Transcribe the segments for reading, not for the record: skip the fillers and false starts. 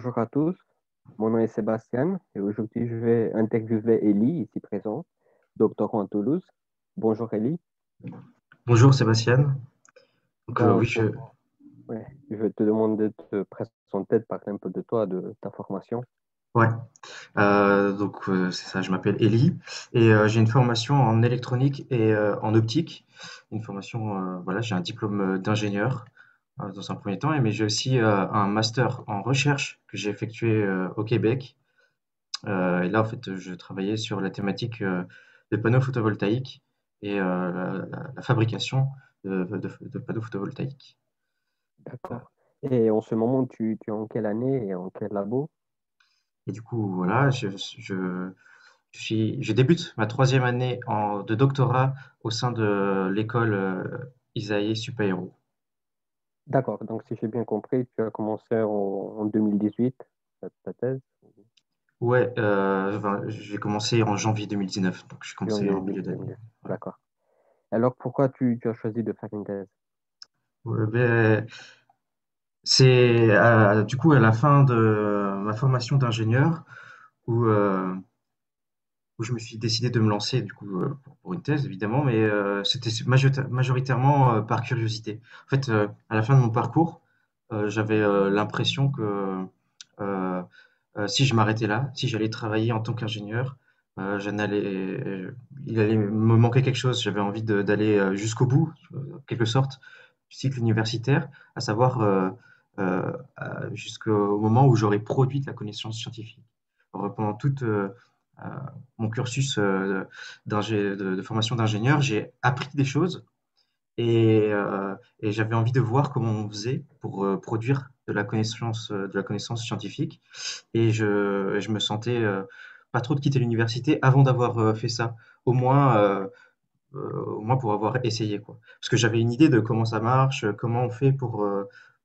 Bonjour à tous, mon nom est Sébastien et aujourd'hui je vais interviewer Ellie, ici présent, doctorant à Toulouse. Bonjour Ellie. Bonjour Sébastien. Donc oui, Donc, ouais, je vais te demander de te présenter, de parler un peu de toi, de ta formation. ouais. C'est ça. Je m'appelle Eli et j'ai une formation en électronique et en optique. Une formation, voilà, j'ai un diplôme d'ingénieur dans un premier temps, mais j'ai aussi un master en recherche que j'ai effectué au Québec. Et là, en fait, je travaillais sur la thématique des panneaux photovoltaïques et la fabrication de panneaux photovoltaïques. D'accord. Et en ce moment, tu es en quelle année et en quel labo? Et du coup, voilà, je débute ma troisième année de doctorat au sein de l'école Isaïe Super-Héros. D'accord, donc si j'ai bien compris, tu as commencé en 2018, ta thèse, Ouais, enfin, j'ai commencé en janvier 2019, donc j'ai commencé janvier en milieu d'année. 2019. Ouais. D'accord. Alors pourquoi tu as choisi de faire une thèse? Ouais, c'est du coup à la fin de ma formation d'ingénieur où, euh, où je me suis décidé de me lancer du coup pour une thèse évidemment, mais c'était majoritairement par curiosité. En fait, à la fin de mon parcours, j'avais l'impression que euh, si je m'arrêtais là, si j'allais travailler en tant qu'ingénieur, je n'allais, il allait me manquer quelque chose. J'avais envie d'aller jusqu'au bout, en quelque sorte, du cycle universitaire, à savoir jusqu'au moment où j'aurais produit de la connaissance scientifique. Alors, pendant toute euh, mon cursus de formation d'ingénieur, j'ai appris des choses et j'avais envie de voir comment on faisait pour produire de la connaissance scientifique. Je me sentais pas trop de quitter l'université avant d'avoir fait ça, au moins, au moins pour avoir essayé, quoi. Parce que j'avais une idée de comment ça marche, comment on fait pour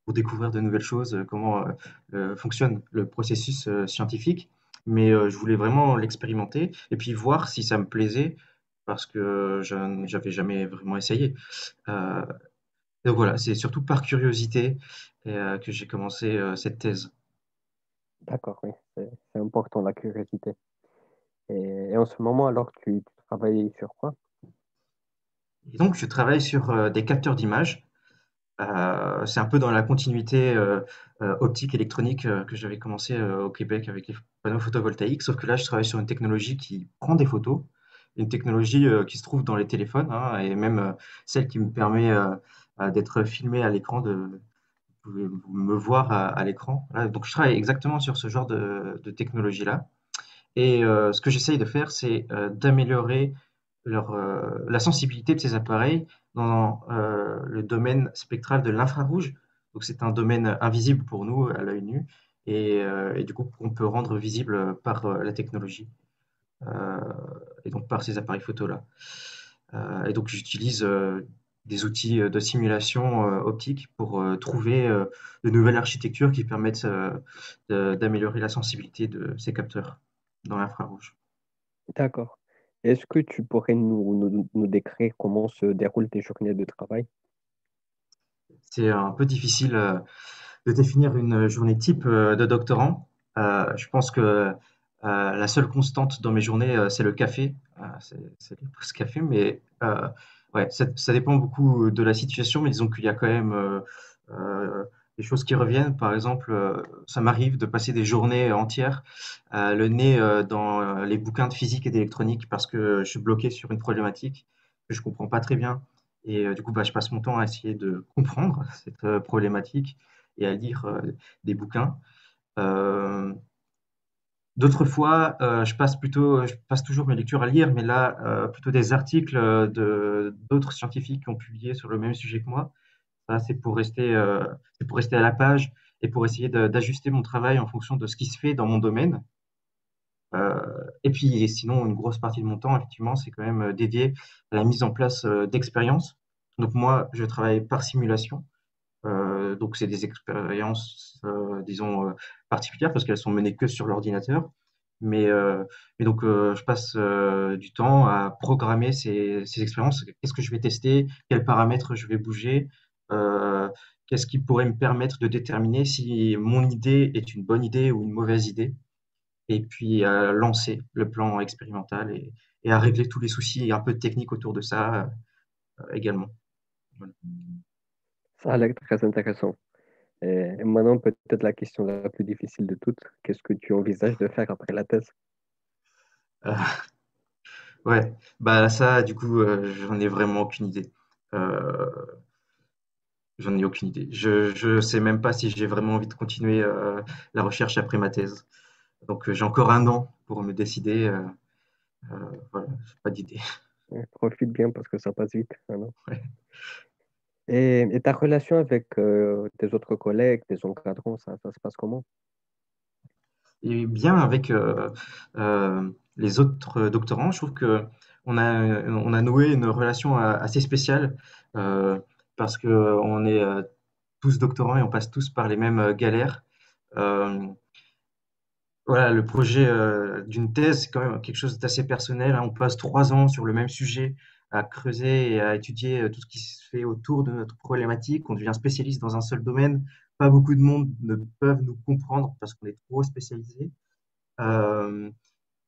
découvrir de nouvelles choses, comment fonctionne le processus scientifique. Mais je voulais vraiment l'expérimenter et puis voir si ça me plaisait parce que j'avais jamais vraiment essayé. Euh, donc voilà, c'est surtout par curiosité que j'ai commencé cette thèse. D'accord, oui, c'est important la curiosité. Et en ce moment, alors, tu travailles sur quoi? Et donc, je travaille sur des capteurs d'images. C'est un peu dans la continuité optique électronique que j'avais commencé au Québec avec les panneaux photovoltaïques, sauf que là, je travaille sur une technologie qui prend des photos, une technologie qui se trouve dans les téléphones, hein, et même celle qui me permet d'être filmé à l'écran, vous pouvez me voir à l'écran. Voilà, donc, je travaille exactement sur ce genre de technologie-là. Et ce que j'essaye de faire, c'est d'améliorer la sensibilité de ces appareils dans le domaine spectral de l'infrarouge. Donc c'est un domaine invisible pour nous à l'œil nu et du coup qu'on peut rendre visible par la technologie euh, et donc par ces appareils photo-là. Et donc j'utilise des outils de simulation optique pour trouver de nouvelles architectures qui permettent d'améliorer la sensibilité de ces capteurs dans l'infrarouge. D'accord. Est-ce que tu pourrais nous décrire comment se déroulent tes journées de travail? C'est un peu difficile de définir une journée type de doctorant. Je pense que la seule constante dans mes journées, c'est le café. C'est les pauses café, mais ouais, ça dépend beaucoup de la situation, mais disons qu'il y a quand même des choses qui reviennent. Par exemple, ça m'arrive de passer des journées entières le nez dans les bouquins de physique et d'électronique parce que je suis bloqué sur une problématique que je comprends pas très bien. Et du coup, bah, je passe mon temps à essayer de comprendre cette problématique et à lire des bouquins. Euh, D'autres fois, je passe toujours mes lectures à lire, mais là, plutôt des articles de d'autres scientifiques qui ont publié sur le même sujet que moi. Ça, c'est pour rester à la page et pour essayer d'ajuster mon travail en fonction de ce qui se fait dans mon domaine. Et puis, sinon, une grosse partie de mon temps, effectivement, c'est quand même dédié à la mise en place d'expériences. Donc moi, je travaille par simulation. Donc c'est des expériences, disons, particulières parce qu'elles sont menées que sur l'ordinateur. Mais, euh, mais donc je passe du temps à programmer ces expériences. Qu'est-ce que je vais tester? Quels paramètres je vais bouger? euh, qu'est-ce qui pourrait me permettre de déterminer si mon idée est une bonne idée ou une mauvaise idée, et puis à lancer le plan expérimental et à régler tous les soucis et un peu de technique autour de ça également. Voilà. Ça a l'air très intéressant. Et maintenant, peut-être la question la plus difficile de toutes, qu'est-ce que tu envisages de faire après la thèse? Euh, ouais, bah ça, du coup, j'en ai vraiment aucune idée. Euh, J'en ai aucune idée. Je sais même pas si j'ai vraiment envie de continuer la recherche après ma thèse. Donc j'ai encore un an pour me décider. Voilà, j'ai pas d'idée. Ouais, profite bien parce que ça passe vite, hein, non. Ouais. Et ta relation avec tes autres collègues, tes encadrants, ça se passe comment? Et bien avec les autres doctorants, je trouve que on a noué une relation assez spéciale euh, parce que on est tous doctorants et on passe tous par les mêmes galères. Euh, Voilà, le projet d'une thèse, c'est quand même quelque chose d'assez personnel, hein. On passe 3 ans sur le même sujet à creuser et à étudier tout ce qui se fait autour de notre problématique. On devient spécialiste dans un seul domaine. Pas beaucoup de monde ne peuvent nous comprendre parce qu'on est trop spécialisé. Euh,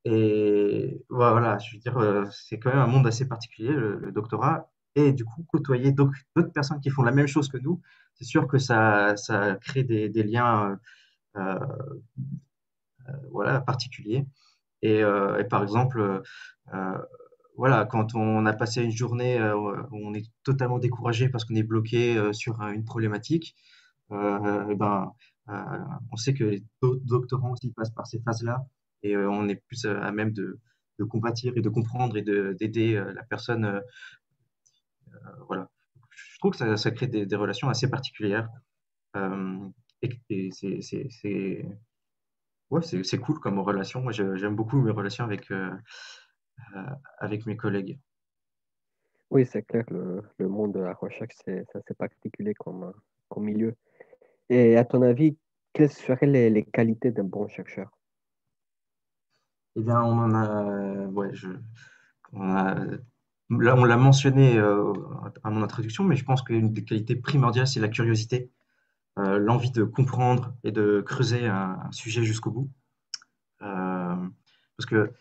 et voilà, je veux dire, c'est quand même un monde assez particulier, le doctorat. Et du coup, côtoyer d'autres personnes qui font la même chose que nous, c'est sûr que ça crée des liens euh, voilà, particuliers. Et par exemple, voilà, quand on a passé une journée où on est totalement découragé parce qu'on est bloqué sur une problématique, et ben, euh, on sait que d'autres doctorants aussi passent par ces phases-là et on est plus à même de compatir et de comprendre et d'aider la personne. Voilà. Je trouve que ça crée des relations assez particulières et ouais, c'est cool comme relation. Moi, j'aime beaucoup mes relations avec mes collègues. Oui, c'est clair, le monde de la recherche, c'est assez particulier comme milieu. Et à ton avis, quelles seraient les qualités d'un bon chercheur? Eh bien, on en a, ouais, on a, là, on l'a mentionné à mon introduction, mais je pense qu'une des qualités primordiales, c'est la curiosité, l'envie de comprendre et de creuser un sujet jusqu'au bout. Euh, Parce que,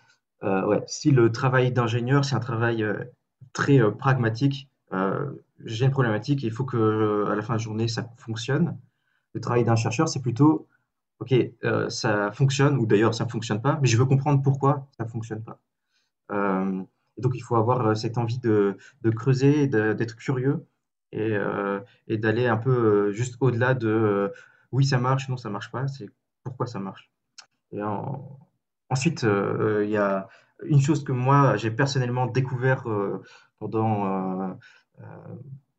ouais, si le travail d'ingénieur, c'est un travail très pragmatique, j'ai une problématique, il faut que à la fin de la journée, ça fonctionne. Le travail d'un chercheur, c'est plutôt, OK, ça fonctionne, ou d'ailleurs ça ne fonctionne pas, mais je veux comprendre pourquoi ça ne fonctionne pas. Euh, et donc, il faut avoir cette envie de creuser, d'être curieux et d'aller un peu juste au-delà de oui, ça marche, non, ça marche pas, c'est pourquoi ça marche. Et ensuite, il y a une chose que moi, j'ai personnellement découvert pendant euh,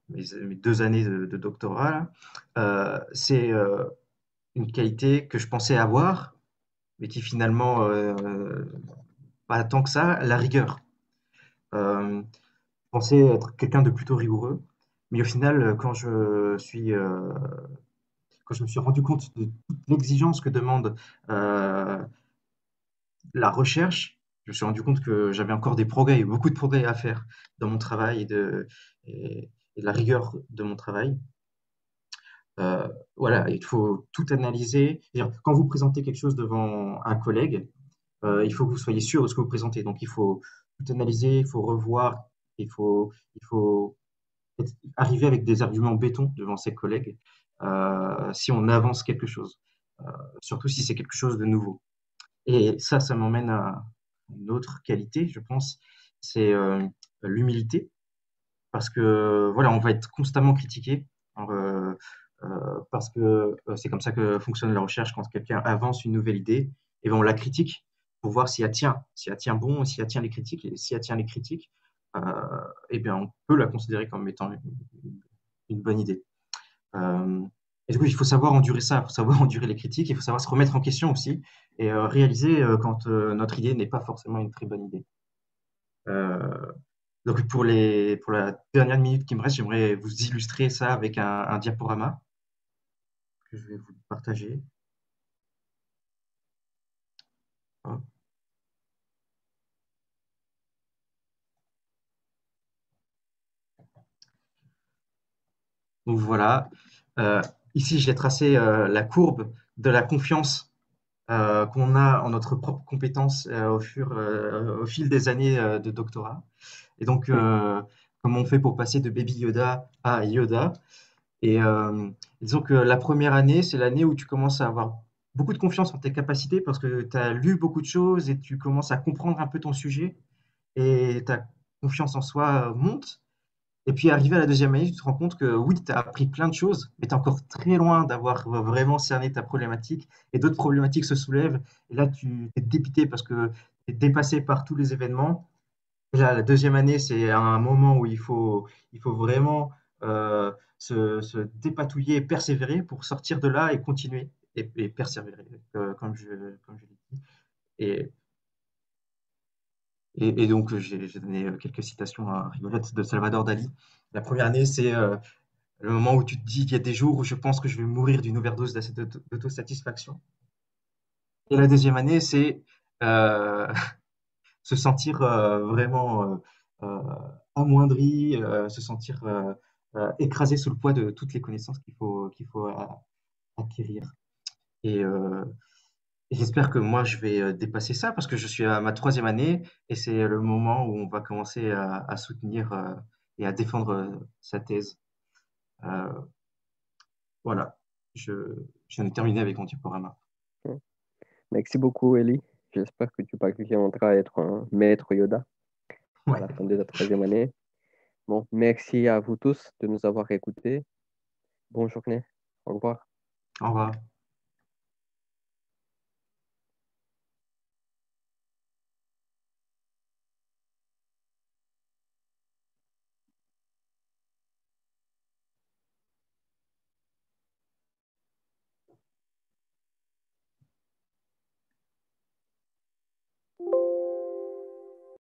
mes 2 années de doctorat, là, c'est une qualité que je pensais avoir, mais qui finalement, pas tant que ça, la rigueur. Je pensais être quelqu'un de plutôt rigoureux, mais au final, quand je me suis rendu compte de toute l'exigence que demande euh, la recherche, je me suis rendu compte que j'avais encore des progrès, beaucoup de progrès à faire dans mon travail et de la rigueur de mon travail. Voilà, il faut tout analyser. C'est-à-dire, quand vous présentez quelque chose devant un collègue, il faut que vous soyez sûr de ce que vous présentez. Donc, il faut tout analyser, il faut revoir, il faut arriver avec des arguments béton devant ses collègues si on avance quelque chose, euh, surtout si c'est quelque chose de nouveau. Et ça m'emmène à une autre qualité, je pense, c'est l'humilité, parce que voilà, on va être constamment critiqué, parce que c'est comme ça que fonctionne la recherche. Quand quelqu'un avance une nouvelle idée, et ben on la critique pour voir si elle tient bon, si elle tient les critiques, et si elle tient les critiques, euh, et bien on peut la considérer comme étant une bonne idée. Euh, et du coup, il faut savoir endurer ça, il faut savoir endurer les critiques, il faut savoir se remettre en question aussi et réaliser quand notre idée n'est pas forcément une très bonne idée. Euh, donc pour la dernière minute qui me reste, j'aimerais vous illustrer ça avec un diaporama que je vais vous partager. Hop. Donc voilà. Euh, Ici, j'ai tracé la courbe de la confiance qu'on a en notre propre compétence au fil des années de doctorat. Et donc, Oui, comment on fait pour passer de Baby Yoda à Yoda? Et disons que la première année, c'est l'année où tu commences à avoir beaucoup de confiance en tes capacités parce que tu as lu beaucoup de choses et tu commences à comprendre un peu ton sujet et ta confiance en soi monte. Et puis arrivé à la deuxième année, tu te rends compte que oui, tu as appris plein de choses, mais tu es encore très loin d'avoir vraiment cerné ta problématique et d'autres problématiques se soulèvent. Et là, tu es dépité parce que tu es dépassé par tous les événements. Et là, la deuxième année, c'est un moment où il faut vraiment se dépatouiller et persévérer pour sortir de là et continuer et persévérer, comme je l'ai dit. Et, et donc, j'ai donné quelques citations rigolotes de Salvador Dali. La première année, c'est le moment où tu te dis qu'il y a des jours où je pense que je vais mourir d'une overdose d'autosatisfaction. Et la deuxième année, c'est euh, se sentir vraiment euh, amoindri, se sentir écrasé sous le poids de toutes les connaissances qu'il faut acquérir. Et, euh, et j'espère que moi, je vais dépasser ça parce que je suis à ma troisième année et c'est le moment où on va commencer à soutenir et à défendre sa thèse. Euh, voilà, j'en ai terminé avec mon diaporama. oui. Merci beaucoup, Eli. J'espère que tu parviendras à être un maître Yoda à Ouais, la fin de la troisième année. Bon, merci à vous tous de nous avoir écoutés. Bonne journée. Au revoir. au revoir.